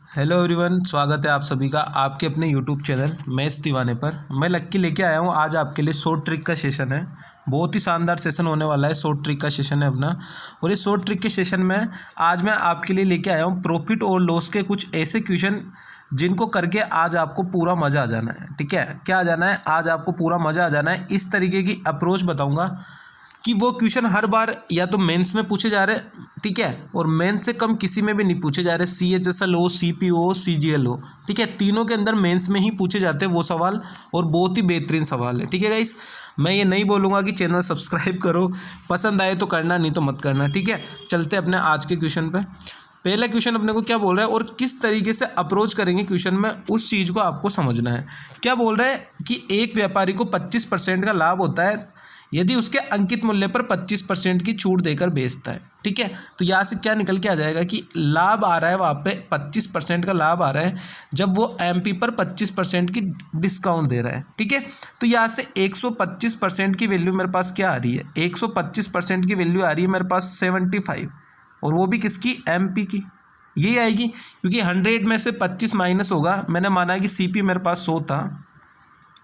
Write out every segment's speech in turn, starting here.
Hello everyone, स्वागत है आप सभी का आपके अपने यूट्यूब चैनल मैथ्स दीवाने पर। मैं लक्की लेके आया हूँ आज आपके लिए शॉर्ट ट्रिक का सेशन है। बहुत ही शानदार सेशन होने वाला है, शॉर्ट ट्रिक का सेशन है अपना। और इस शॉर्ट ट्रिक के सेशन में आज मैं आपके लिए लेके आया हूँ प्रॉफिट और लॉस के कुछ ऐसे क्वेश्चन जिनको करके आज आपको पूरा मज़ा आ जाना है। ठीक है, क्या आ जाना है? आज आपको पूरा मज़ा आ जाना है। इस तरीके की अप्रोच बताऊँगा कि वो क्वेश्चन हर बार या तो मेंस में पूछे जा रहे हैं, ठीक है, और मेंस से कम किसी में भी नहीं पूछे जा रहे। CHSL हो, CPO हो, CGL हो, ठीक है, तीनों के अंदर मेंस में ही पूछे जाते हैं वो सवाल, और बहुत ही बेहतरीन सवाल है। ठीक है गाइस, मैं ये नहीं बोलूँगा कि चैनल सब्सक्राइब करो, पसंद आए तो करना, नहीं तो मत करना। ठीक है, चलते अपने आज के क्वेश्चन पे। पहला क्वेश्चन अपने को क्या बोल रहा है और किस तरीके से अप्रोच करेंगे क्वेश्चन में, उस चीज़ को आपको समझना है। क्या बोल रहा है कि एक व्यापारी को 25% का लाभ होता है यदि उसके अंकित मूल्य पर 25% की छूट देकर बेचता है। ठीक है, तो यहाँ से क्या निकल के आ जाएगा कि लाभ आ रहा है, वहाँ पे 25% का लाभ आ रहा है जब वो MP पर 25% की डिस्काउंट दे रहा है। ठीक है, तो यहाँ से 125% की वैल्यू मेरे पास क्या आ रही है? 125% की वैल्यू आ रही है मेरे पास 75, और वो भी किसकी? MP की। यही आएगी क्योंकि 100 में से 25 माइनस होगा। मैंने माना कि CP मेरे पास 100 था।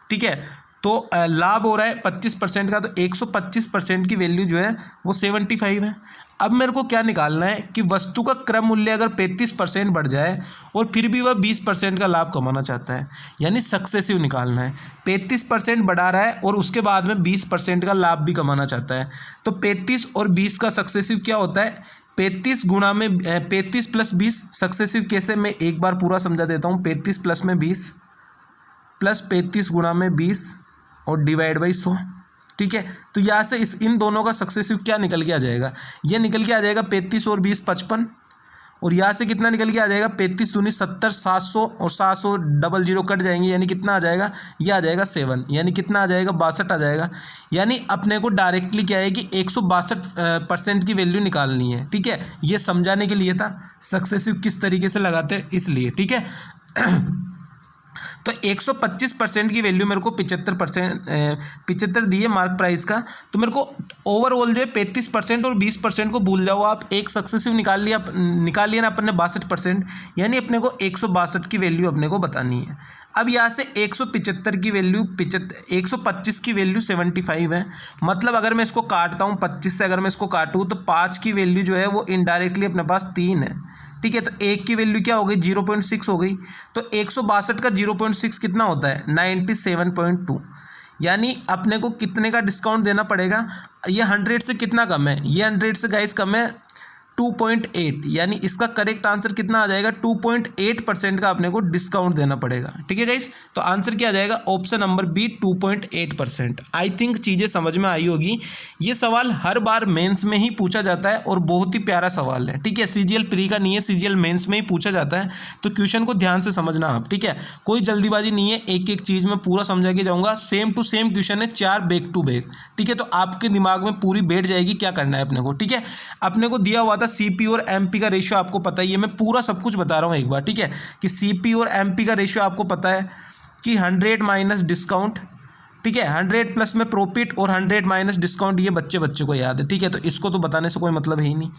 ठीक है, तो लाभ हो रहा है 25% का, तो 125% की वैल्यू जो है वो 75 है। अब मेरे को क्या निकालना है कि वस्तु का क्रम मूल्य अगर 35% बढ़ जाए और फिर भी वह 20% का लाभ कमाना चाहता है, यानी सक्सेसिव निकालना है। 35% बढ़ा रहा है और उसके बाद में 20% का लाभ भी कमाना चाहता है, तो 35 और 20 का सक्सेसिव क्या होता है? 35 गुणा में 35 प्लस 20 सक्सेसिव कैसे, मैं एक बार पूरा समझा देता हूँ। 35 प्लस में 20 प्लस 35 गुणा में 20 और डिवाइड बाई 100। ठीक है, तो यहाँ से इन दोनों का सक्सेसिव क्या निकल के आ जाएगा? ये निकल के आ जाएगा 35 और 20 55, और यहाँ से कितना निकल के आ जाएगा? 35 दूनी 70, 700 और 700 डबल जीरो कट जाएंगे, यानी कितना आ जाएगा? ये आ जाएगा 7, यानी कितना आ जाएगा? 62 आ जाएगा। यानी अपने को डायरेक्टली क्या है कि 162% की वैल्यू निकालनी है। ठीक है, ये समझाने के लिए था सक्सेसिव किस तरीके से लगाते हैं, इसलिए। ठीक है, तो 125% की वैल्यू मेरे को 75 दी है मार्क प्राइस का, तो मेरे को ओवरऑल जो है 35% और 20% को भूल जाओ आप। एक सक्सेसिव निकाल लिया ना अपन ने 62%, यानी अपने को 162 की वैल्यू अपने को बतानी है। अब यहाँ से 175 की वैल्यू 125 की वैल्यू 75 है। मतलब अगर मैं इसको काटता हूँ 25 से, अगर मैं इसको काटूँ तो 5 की वैल्यू जो है वो इनडायरेक्टली अपने पास 3 है। ठीक है, तो एक की वैल्यू क्या हो गई? 0.6 हो गई। तो 162 का 0.6 कितना होता है? 97.2। यानी अपने को कितने का डिस्काउंट देना पड़ेगा? ये 100 से कितना कम है? ये 100 से गाइस कम है 2.8, यानी इसका करेक्ट आंसर कितना आ जाएगा? 2.8% का अपने को डिस्काउंट देना पड़ेगा। ठीक है गाइस, तो आंसर क्या आ जाएगा? Option number B, 2.8%। I think चीज़ें समझ में आई होगी। ये सवाल हर बार मेंस में ही पूछा जाता है और बहुत ही प्यारा सवाल है। ठीक है, CGL प्री का नहीं है, CGL मेंस में ही पूछा जाता है, तो क्वेश्चन को ध्यान से समझना आप। ठीक है, कोई जल्दीबाजी नहीं है, एक एक चीज़ में पूरा समझा के जाऊँगा। सेम टू सेम क्वेश्चन है, 4 बैक टू बैक। ठीक है, तो आपके दिमाग में पूरी बैठ जाएगी क्या करना है अपने को। ठीक है, अपने को दिया हुआ था CP और MP का रेशियो, आपको पता ही है, मैं पूरा सब कुछ बता रहा हूँ एक बार। ठीक है, कि CP और MP का रेशियो आपको पता है कि 100 माइनस डिस्काउंट। ठीक है, 100 प्लस में प्रॉफिट और 100 माइनस डिस्काउंट, ये बच्चे को याद है। ठीक है, तो इसको तो बताने से कोई मतलब है ही नहीं।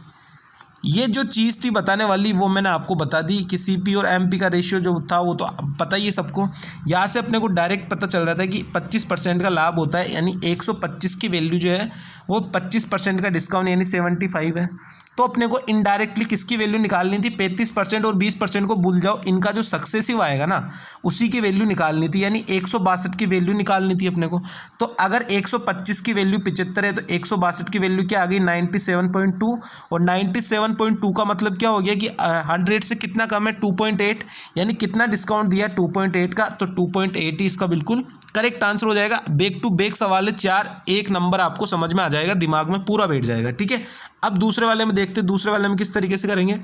ये जो चीज़ थी बताने वाली वो मैंने आपको बता दी कि CP और MP का रेशियो जो था वो तो पता ही है सबको। यहाँ से अपने को डायरेक्ट पता चल रहा था कि 25% का लाभ होता है, यानी 125 की वैल्यू जो है वो 25% का डिस्काउंट यानी 75 है। तो अपने को इनडायरेक्टली किसकी वैल्यू निकालनी थी? 35% और 20% को भूल जाओ, इनका जो सक्सेसिव आएगा ना उसी की वैल्यू निकालनी थी, यानी 162 की वैल्यू निकालनी थी अपने को। तो अगर 125 की वैल्यू 75 है तो 162 की वैल्यू क्या आ गई? 97.2, और 97.2 का मतलब क्या हो गया कि 100 से कितना कम है? 2.8, यानी कितना डिस्काउंट दिया? 2.8 का, तो 2.8 ही इसका बिल्कुल करेक्ट आंसर हो जाएगा। बैक टू बैक सवाल है 4, एक नंबर आपको समझ में आ जाएगा, दिमाग में पूरा बैठ जाएगा। ठीक है, अब दूसरे वाले में देखते हैं, दूसरे वाले में किस तरीके से करेंगे।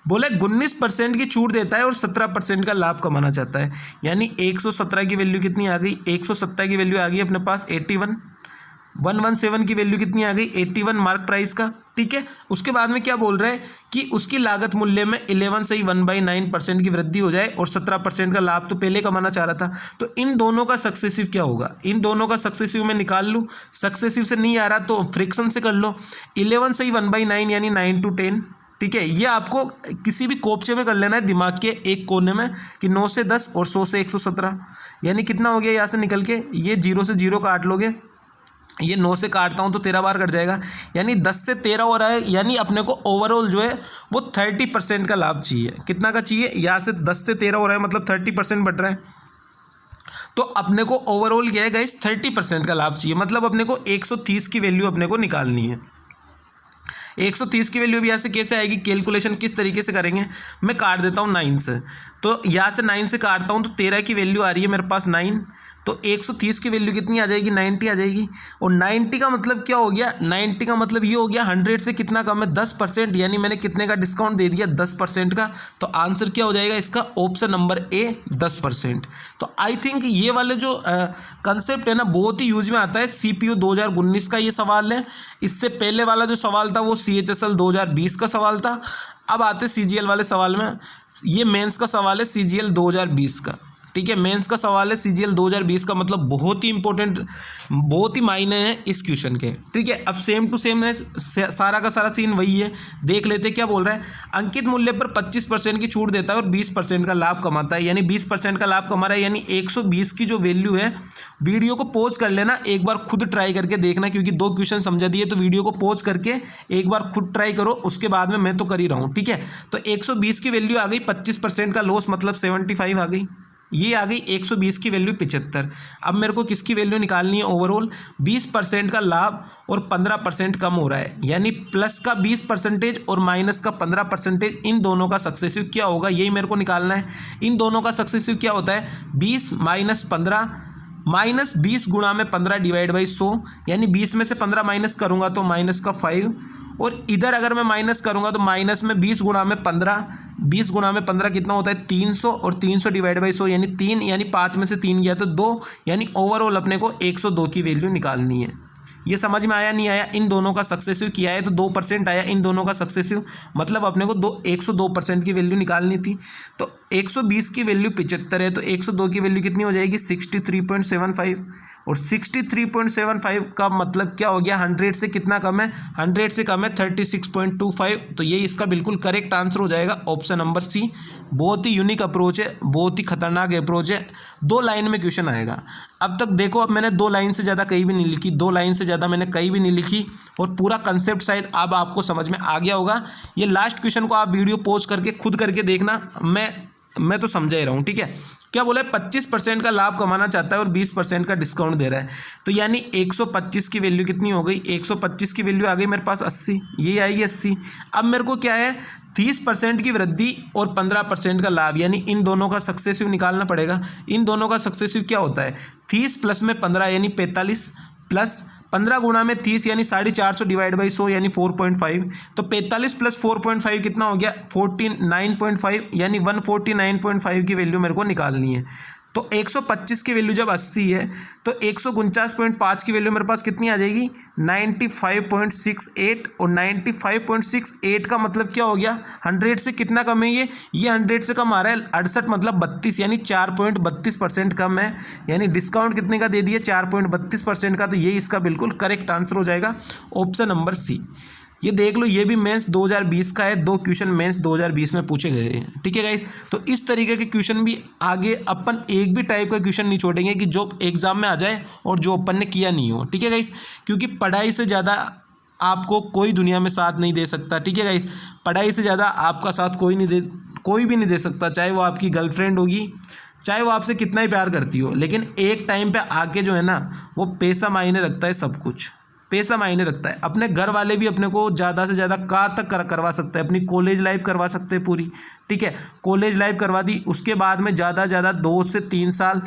बोले 19% की छूट देता है और 17% का लाभ कमाना चाहता है, यानी 117 की वैल्यू कितनी आ गई? 117 की वैल्यू आ गई अपने पास 81। 117 की वैल्यू कितनी आ गई? 81 मार्क प्राइस का। ठीक है, उसके बाद में क्या बोल रहे हैं कि उसकी लागत मूल्य में 11 से ही 1/9% की वृद्धि हो जाए और 17% का लाभ तो पहले कमाना चाह रहा था। तो इन दोनों का सक्सेसिव क्या होगा? इन दोनों का सक्सेसिव मैं निकाल लूँ, सक्सेसिव से नहीं आ रहा तो फ्रिक्शन से कर लो। 11 से ही 1/9 यानी 9 to 10। ठीक है, ये आपको किसी भी कोपचे में कर लेना है दिमाग के एक कोने में कि 9 से 10 और 100 से 117, यानी कितना हो गया यहाँ से निकल के, ये 0 से 0 काट लोगे, ये 9 से काटता हूँ तो 13 बार कट जाएगा, यानी 10 से 13 हो रहा है, यानी अपने को ओवरऑल जो है वो 30% का लाभ चाहिए। कितना का चाहिए, यहाँ से 10 से 13 हो रहा है मतलब 30% बढ़ रहा है, तो अपने को ओवरऑल क्या है गाइस 30% का लाभ चाहिए, मतलब अपने को 130 की वैल्यू अपने को निकालनी है। 130 की वैल्यू भी यहाँ से कैसे आएगी, कैलकुलेशन किस तरीके से करेंगे, मैं काट देता हूँ 9 से, तो यहाँ से 9 से काटता हूँ तो 13 की वैल्यू आ रही है मेरे पास 9, तो 130 की वैल्यू कितनी आ जाएगी, 90 आ जाएगी। और 90 का मतलब क्या हो गया, 90 का मतलब ये हो गया 100 से कितना कम है, 10%, यानी मैंने कितने का डिस्काउंट दे दिया, 10% का। तो आंसर क्या हो जाएगा इसका, ऑप्शन नंबर ए 10%। तो आई थिंक ये वाले जो कंसेप्ट है ना बहुत ही यूज में आता है। CPU 2019 का ये सवाल है, इससे पहले वाला जो सवाल था वो CHSL 2020 का सवाल था। अब आते CGL वाले सवाल में, ये मेंस का सवाल है CGL 2020 का, ठीक है, मेंस का सवाल है CGL 2020 का, मतलब बहुत ही इंपॉर्टेंट, बहुत ही मायने हैं इस क्वेश्चन के, ठीक है। अब सेम टू सेम है, सारा का सारा सीन वही है, देख लेते क्या बोल रहा है। अंकित मूल्य पर 25% की छूट देता है और 20% का लाभ कमाता है, यानी 20% का लाभ कमा रहा है, यानी 120 की जो वैल्यू है। वीडियो को पॉज कर लेना, एक बार खुद ट्राई करके देखना, क्योंकि 2 क्वेश्चन समझा दिए, तो वीडियो को पॉज करके एक बार खुद ट्राई करो, उसके बाद में मैं तो कर ही रहा हूँ, ठीक है। तो 120 की वैल्यू आ गई, 25% का लॉस मतलब 75 आ गई, ये आ गई 120 की वैल्यू 75। अब मेरे को किसकी वैल्यू निकालनी है, ओवरऑल 20% का लाभ और 15% कम हो रहा है, यानी प्लस का 20% और माइनस का 15%, इन दोनों का सक्सेसिव क्या होगा यही मेरे को निकालना है। इन दोनों का सक्सेसिव क्या होता है, 20 माइनस 15 माइनस 20 गुणा में 15 डिवाइड बाई 100, यानी 20 में से 15 माइनस करूँगा तो माइनस का 5, और इधर अगर मैं माइनस करूँगा तो माइनस में 20 गुणा में 15, 20 गुणा में 15 कितना होता है 300, और 300 डिवाइड बाई 100 यानी 3, यानी 5 में से 3 गया तो 2, यानी ओवरऑल अपने को 102 की वैल्यू निकालनी है। ये समझ में आया नहीं आया, इन दोनों का सक्सेसिव किया है तो 2% आया, इन दोनों का सक्सेसिव मतलब अपने को 102% की वैल्यू निकालनी थी। तो 120 की वैल्यू 75 है, तो 102 की वैल्यू कितनी हो जाएगी 63.75, और 63.75 का मतलब क्या हो गया, 100 से कितना कम है, 100 से कम है 36.25, तो ये इसका बिल्कुल करेक्ट आंसर हो जाएगा ऑप्शन नंबर सी। बहुत ही यूनिक अप्रोच है, बहुत ही खतरनाक अप्रोच है, 2 लाइन में क्वेश्चन आएगा। अब तक देखो, अब मैंने 2 लाइन से ज़्यादा कहीं भी नहीं लिखी, 2 लाइन से ज़्यादा मैंने कहीं भी नहीं लिखी, और पूरा कंसेप्ट शायद अब आपको समझ में आ गया होगा। ये लास्ट क्वेश्चन को आप वीडियो पॉज करके खुद करके देखना, मैं तो समझा ही रहा हूँ, ठीक है। क्या बोला है, 25% का लाभ कमाना चाहता है और 20% का डिस्काउंट दे रहा है, तो यानी 125 की वैल्यू कितनी हो गई, 125 की वैल्यू आ गई मेरे पास 80, ये आएगी 80। अब मेरे को क्या है 30% की वृद्धि और 15% का लाभ, यानी इन दोनों का सक्सेसिव निकालना पड़ेगा। इन दोनों का सक्सेसिव क्या होता है, 30 प्लस में 15 यानी 45, प्लस 15 गुणा में 30 यानी 450 डिवाइड बाई 100 यानी 4.5, तो 45 प्लस 4.5 कितना हो गया 49.5, यानी 149.5 की वैल्यू मेरे को निकालनी है। तो 125 की वैल्यू जब 80 है तो 149.5 की वैल्यू मेरे पास कितनी आ जाएगी 95.68, और 95.68 का मतलब क्या हो गया 100 से कितना कम है ये 100 से कम आ रहा है 68 मतलब 32, यानी 4.32% कम है, यानी डिस्काउंट कितने का दे दिया 4.32% का, तो ये इसका बिल्कुल करेक्ट आंसर हो जाएगा ऑप्शन नंबर सी। ये देख लो, ये भी मेंस 2020 का है, 2 क्वेश्चन मेंस 2020 में पूछे गए हैं, ठीक है गाइस। तो इस तरीके के क्वेश्चन भी आगे अपन एक भी टाइप का क्वेश्चन नहीं छोड़ेंगे कि जो एग्जाम में आ जाए और जो अपन ने किया नहीं हो, ठीक है गाइस, क्योंकि पढ़ाई से ज़्यादा आपको कोई दुनिया में साथ नहीं दे सकता, ठीक है गाइस। पढ़ाई से ज़्यादा आपका साथ कोई भी नहीं दे सकता, चाहे वो आपकी गर्लफ्रेंड होगी, चाहे वो आपसे कितना ही प्यार करती हो, लेकिन एक टाइम पे आके जो है ना वो पैसा मायने रखता है, सब कुछ पैसा मायने रखता है। अपने घर वाले भी अपने को ज़्यादा से ज़्यादा कहाँ तक करवा सकते हैं, अपनी कॉलेज लाइफ करवा सकते हैं पूरी, ठीक है, कॉलेज लाइफ करवा दी, उसके बाद में ज़्यादा से ज़्यादा 2 से 3 साल,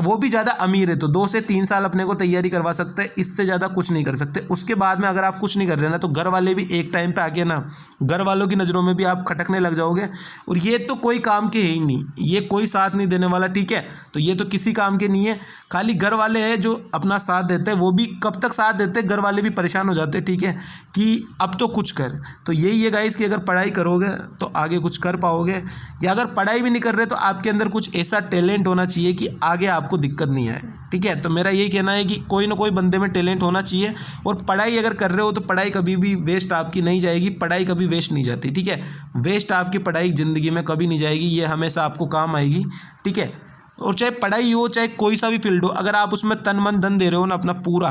वो भी ज़्यादा अमीर है तो 2 से 3 साल अपने को तैयारी करवा सकते हैं, इससे ज़्यादा कुछ नहीं कर सकते। उसके बाद में अगर आप कुछ नहीं कर रहे ना तो घर वाले भी एक टाइम पे आके ना घर वालों की नज़रों में भी आप खटकने लग जाओगे, और ये तो कोई काम के है ही नहीं, ये कोई साथ नहीं देने वाला, ठीक है। तो ये तो किसी काम के नहीं है, खाली घर वाले हैं जो अपना साथ देते हैं, वो भी कब तक साथ देते हैं, घर वाले भी परेशान हो जाते हैं, ठीक है, कि अब तो कुछ कर। तो यही है गाइस कि अगर पढ़ाई करोगे तो आगे कुछ कर पाओगे, या अगर पढ़ाई भी नहीं कर रहे तो आपके अंदर कुछ ऐसा टैलेंट होना चाहिए कि आगे आपको दिक्कत नहीं आए, ठीक है। तो मेरा यही कहना है कि कोई ना कोई बंदे में टैलेंट होना चाहिए, और पढ़ाई अगर कर रहे हो तो पढ़ाई कभी भी वेस्ट आपकी नहीं जाएगी, पढ़ाई कभी वेस्ट नहीं जाती, ठीक है। वेस्ट आपकी पढ़ाई ज़िंदगी में कभी नहीं जाएगी, ये हमेशा आपको काम आएगी, ठीक है। और चाहे पढ़ाई हो चाहे कोई सा भी फील्ड हो, अगर आप उसमें तन मन धन दे रहे हो ना अपना पूरा,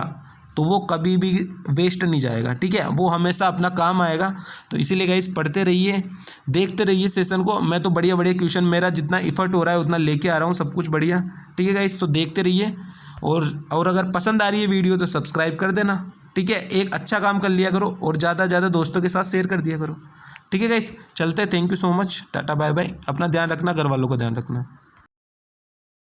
तो वो कभी भी वेस्ट नहीं जाएगा, ठीक है, वो हमेशा अपना काम आएगा। तो इसीलिए गाइस पढ़ते रहिए, देखते रहिए सेशन को। मैं तो बढ़िया बढ़िया क्वेश्चन, मेरा जितना एफर्ट हो रहा है उतना लेके आ रहा हूँ, सब कुछ बढ़िया, ठीक है गाइस। तो देखते रहिए, और अगर पसंद आ रही है वीडियो तो सब्सक्राइब कर देना, ठीक है। एक अच्छा काम कर लिया करो और ज़्यादा से ज़्यादा दोस्तों के साथ शेयर कर दिया करो, ठीक है गाइस। चलते हैं, thank you so much, tata bye bye. अपना ध्यान रखना, घर वालों का ध्यान रखना।